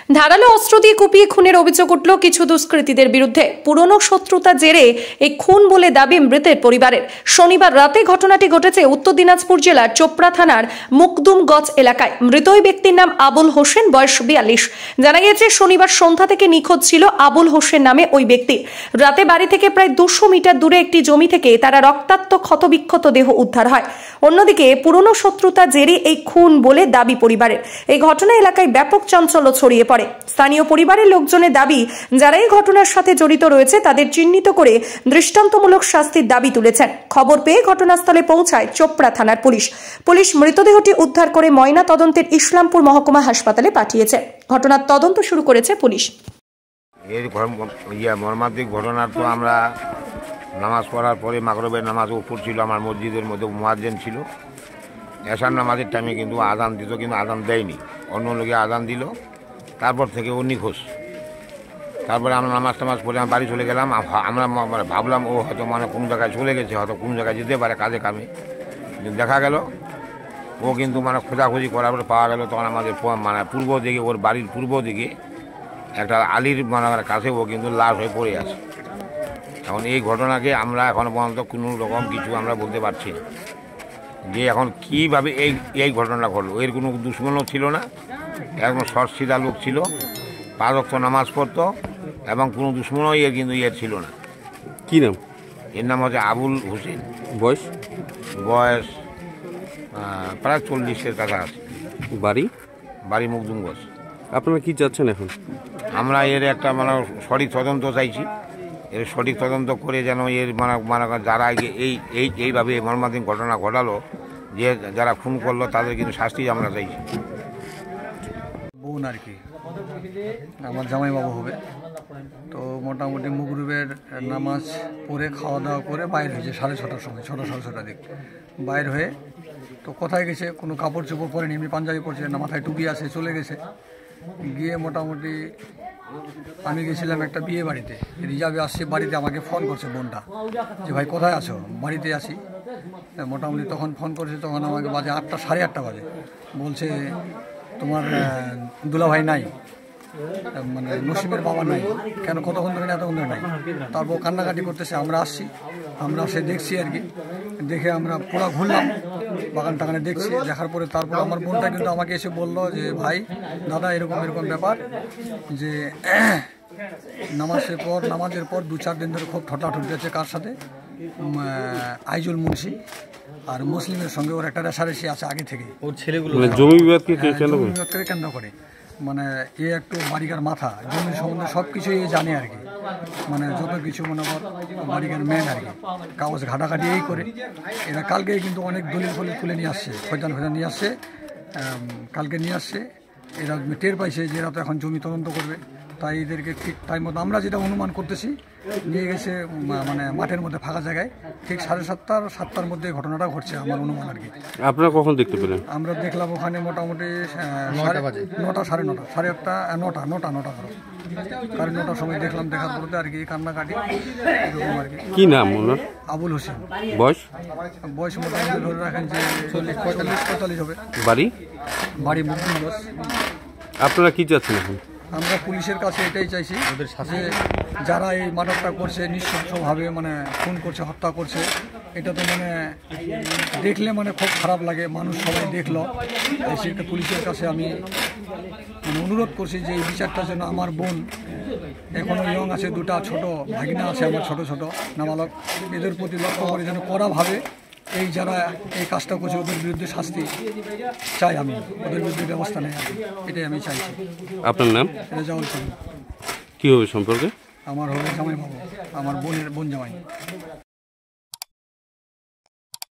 ধারালো অস্ত্র দিয়ে কুপিয়ে খুনের অভিযোগ উঠল কিছু দুষ্কৃতীদের বিরুদ্ধে। পুরনো শত্রুতা জেরে এই খুন বলে দাবি মৃতের পরিবারের। শনিবার রাতে ঘটনাটি ঘটেছে উত্তর দিনাজপুর জেলার চোপড়া থানার মুকদুমগঞ্জ এলাকায়। মৃত ওই ব্যক্তির নাম আবুল হোসেন, বয়স 42। জানা গিয়েছে শনিবার সন্ধ্যা থেকে নিখোঁজ ছিল আবুল হোসেন নামে ওই ব্যক্তি। রাতে বাড়ি থেকে প্রায় 200 মিটার দূরে একটি জমি থেকে তারা রক্তাক্ত ক্ষতবিক্ষত দেহ উদ্ধার হয়। অন্যদিকে পুরনো শত্রুতা জেরে এই খুন বলে দাবি পরিবারের। এই ঘটনা এলাকায় ব্যাপক চাঞ্চল্য ছড়িয়ে পড়ে। স্থানীয় পরিবারের লোকজনের দাবি, যারা এই ঘটনার সাথে জড়িত রয়েছে তাদের চিহ্নিত করে দৃষ্টান্তমূলক শাস্তির দাবি তুলেছেন। খবর পেয়ে ঘটনাস্থলে পৌঁছায় চোপড়া থানার পুলিশ। পুলিশ মৃতদেহটি উদ্ধার করে ময়না তদন্তের ইসলামপুর মহকুমা হাসপাতালে পাঠিয়েছে। ঘটনার তদন্ত শুরু করেছে পুলিশ। এই মর্মান্তিক ঘটনা তো আমরা নামাজ পড়ার পরে মাগরিবের নামাজ পড়ছিল, আমার মসজিদের মধ্যে মুয়াজ্জিন ছিল। এশার নামাজের টাইমে কিন্তু আজান দিত, কিন্তু আজান দেয়নি, অন্য লোকে আজান দিল। তারপর থেকে ও নিখোঁজ। তারপরে আমরা নামাজ টামাজ পড়ে বাড়ি চলে গেলাম। আমরা ভাবলাম ও হয়তো কোনো জায়গায় চলে গেছে, হয়তো কোনো জায়গায় যেতে পারে কাজে কামে। কিন্তু দেখা গেল ও কিন্তু খোঁজাখুঁজি করার পরে পাওয়া গেল। তখন আমাদের পূর্ব দিকে, ওর বাড়ির পূর্ব দিকে একটা আলির কাছে ও কিন্তু লাশ হয়ে পড়ে আছে। এখন এই ঘটনাকে আমরা এখনো পর্যন্ত কোনো রকম কিছু আমরা বলতে পারছি না যে এখন কীভাবে এই ঘটনাটা ঘটলো। এর কোনো দুশ্মনও ছিল না, একদম সৎসিধা লোক ছিল, 5 ওয়াক্ত নামাজ পড়তো এবং কোনো দুশ্মনও কিন্তু ছিল না। কী নাম? এর নাম হচ্ছে আবুল হোসেন। বয়স প্রায় 40-এর কাছাকাছি। বাড়ি মুকদুমগঞ্জ। আপনারা কি চাচ্ছেন এখন? আমরা এর একটা সঠিক তদন্ত চাইছি। এর সঠিক তদন্ত করে যেন এর যারা এইভাবে মর্মান্তিক ঘটনা ঘটালো, যে যারা খুন করলো তাদের কিন্তু শাস্তি আমরা চাইছি। বোন আর কি, আমার জামাইবাবু হবে। তো মোটামুটি মুগরুবের নামাজ পড়ে খাওয়া দাওয়া করে বাইর হয়েছে 6:30টার সময়, 6:30 দিক বাইর হয়ে। তো কোথায় গেছে, কোনো কাপড় চোপড় পরেনি, এমনি পাঞ্জাবি পরছে, না মাথায় টুপি আছে, চলে গেছে। গিয়ে মোটামুটি আমি গেছিলাম একটা বিয়ে বাড়িতে, রিজার্ভে আসছি বাড়িতে। আমাকে ফোন করছে বোনটা যে ভাই কোথায় আছো, বাড়িতে আসি। মোটামুটি তখন ফোন করেছে, তখন আমাকে বাজে 8টা, 8:30 বাজে। বলছে তোমার দুলাভাই নাই, নসিমের বাবা নাই। কেন, কতক্ষণ ধরে এতক্ষণ ধরে নাই? তারপর কান্নাকাটি করতেছে। আমরা আসছি, আমরা সে দেখছি আর কি। দেখে আমরা পুরো ঘুরলাম, বাগান টাগানে দেখছি। দেখার পরে তারপর আমার বোনটা কিন্তু আমাকে এসে বললো যে ভাই দাদা এরকম ব্যাপার, যে নামাজের পর 2-4 দিন ধরে খুব ঠটাঠুটি আছে। কার সাথে? আইজুল মুন্সি আর মুসলিমের সঙ্গে ওর একটা রেশারেশি আছে আগে থেকে। ওর ছেলেগুলো জমি বিবাদকে কেন্দ্র করে, এ একটু বাড়িকার মাথা, জমির সম্বন্ধে সব কিছুই জানে আর কি। যত কিছু বাড়িকার মেন আর কি, কাগজ ঘাটাঘাটি এই করে। এরা কালকে কিন্তু অনেক দলিল ফলিল তুলে নিয়ে আসছে, ফয়জান নিয়ে আসছে, কালকে নিয়ে আসছে। এরা টের পাইছে যে এরা তো এখন জমি তদন্ত করবে, তাই এদেরকে ঠিক টাইম মতো আমরা যেটা অনুমান করতেছি নিয়ে গেছে মাঠের মধ্যে ফাঁকা জায়গায়। ঠিক 7:30-7টার মধ্যে ঘটনাটা ঘটছে আমার অনুমান আর কি। আপনারা কখন দেখতে পেলেন? আমরা দেখলাম ওখানে মোটামুটি 9টা, 9:30 সাড়ে 9টার সময় দেখলাম। দেখার পরে আর কি কান্নাকাটি এরকম আর কি। কি নাম ওনার? আবুল হোসেন। বয়স মোটামুটি ধরে রাখেন যে 40-45 হবে। বাড়ি মুকদুমগঞ্জ। আপনারা কি চাচ্ছেন এখন? আমরা পুলিশের কাছে এটাই চাইছি যে যারা এই মার্ডারটা করছে, নিঃশংসভাবে খুন করছে, হত্যা করছে, এটা তো দেখলে খুব খারাপ লাগে। মানুষ সবাই দেখলো, সেটা পুলিশের কাছে আমি অনুরোধ করছি যে এই বিচারটা যেন আমার বোন, এখনও ইয়ং আছে, 2টা ছোট ভাগিনা আছে আমার, ছোট নাবালক, এদের প্রতি লক্ষ্য করে যেন কড়াভাবে এই যারা এই কাজটা করছে ওদের বিরুদ্ধে শাস্তি চাই, আমি ওদের বিরুদ্ধে ব্যবস্থা নেই, এটাই আমি চাইছি। আপনার নাম? রেজাউল করিম। কী হবে সম্পর্কে? আমার হবে জামাইবাবু, আমার বোন জামাই।